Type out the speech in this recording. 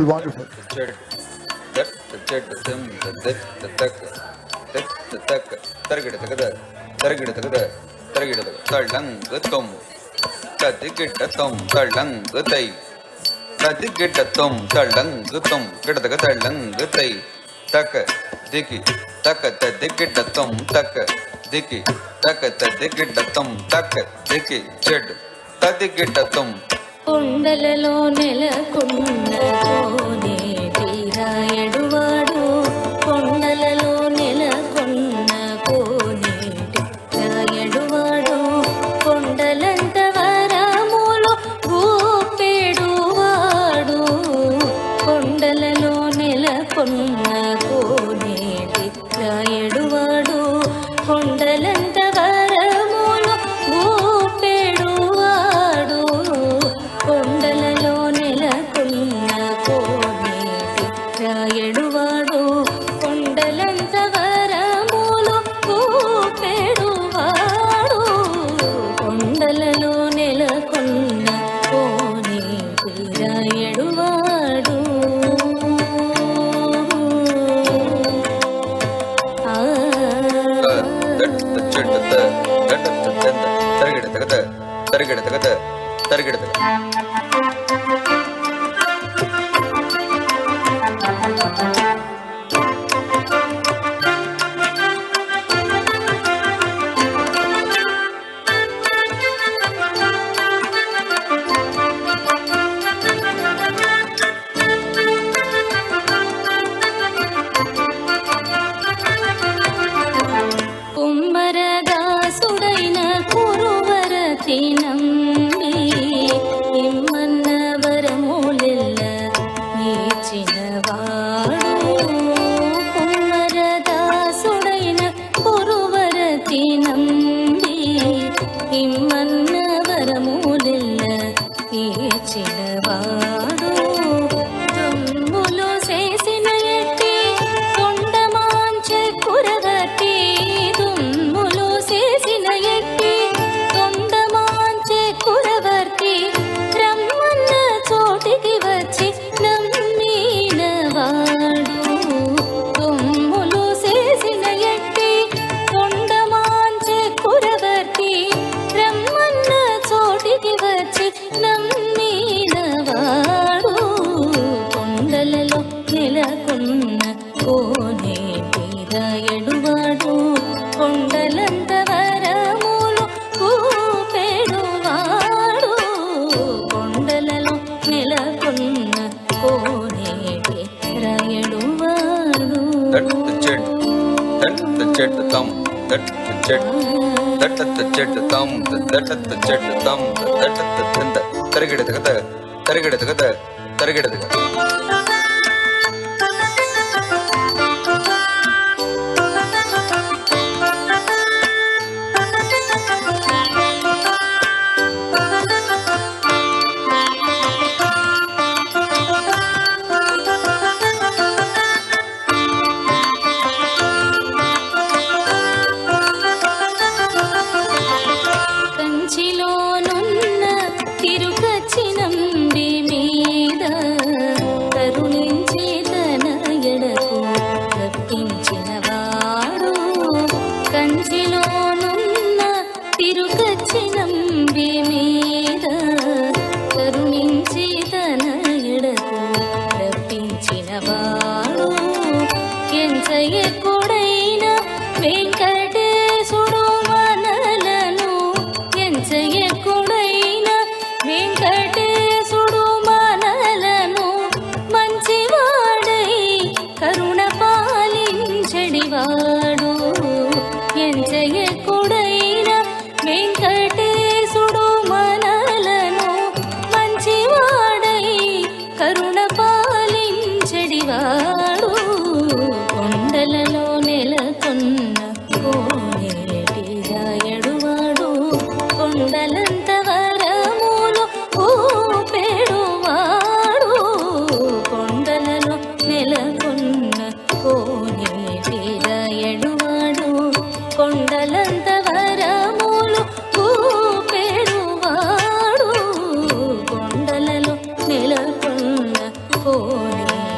Wonderful. కొండలలో నెలకొన్న కోనేటి రాయడువాడు కొండలలో నెలకొన్న కోనేటి రాయడువాడు కొండలంత వరములు ఊపెడువాడు కొండలలో నెలకొన్న కోనేటి రాయడువాడు కొండలంత వరములు ఊపెడువాడు కొండలలో నెలకొన్న కోనేటి రాయడువాడు కొండలంత వరములు ఊపెడువాడు కొండలలో నెలకొన్న కోనేటి రాయడువాడు కుమ్మరదాసుడైన కురువరతి నంబి ఇమ్మన్న వరములెల్ల ఇచ్చినవాడు కుమ్మరదాసుడైన కురువరతి నంబి ఇమ్మన్న వరములెల్ల ఇచ్చినవాడు తుమ్ములు చేసిన ఎట్టి కొండమాంచ కురగట్టి తుమ్ములు చేసిన ఎట్టి కొండమాంచ కురవర్తి రమ్మన్న చోటికి వచ్చి నమ్మినవాడు తుమ్ములు చేసిన ఎట్టి కొండమాంచ కురవర్తి రమ్మన్న చోటికి వచ్చి నమ్మినవాడు కొండలలో నెలకొన్న కోనేటి రాయడువాడు కొండలంత వరములు ఊపెడువాడు కొండలలో నెలకొన్న కోనేటి రాయడువాడు కంచిలోనున్న తిరుకచ్చినంబి మీద కరుణించి తన ఎడకు రప్పించినవాడు కంచిలోనున్న తిరుకచ్చినంబి మీద కరుణించి తన ఎడకు రప్పించినవాడు ఎంచయ్యకుడైన వెంకటేశుడు మనలను ఎంచయ్యకుడైన వెంకటేశుడు మనలను మంచివాడై కరుణ పాలించడివాడు ఎంచయ్యకుడైన వెంకటేశుడు మనలను మంచివాడై కరుణ పాలించడివాడు కొండలలో నెలకొన్న కోనేటి రాయడువాడు కొండలంత వరములు ఊపెడువాడు కొండలలో నెలకొన్న కోనేటి రాయడువాడు కొండలంత వరములు ఊపెడువాడు కొండలలో నెలకొన్న కోనేటి కోనేటి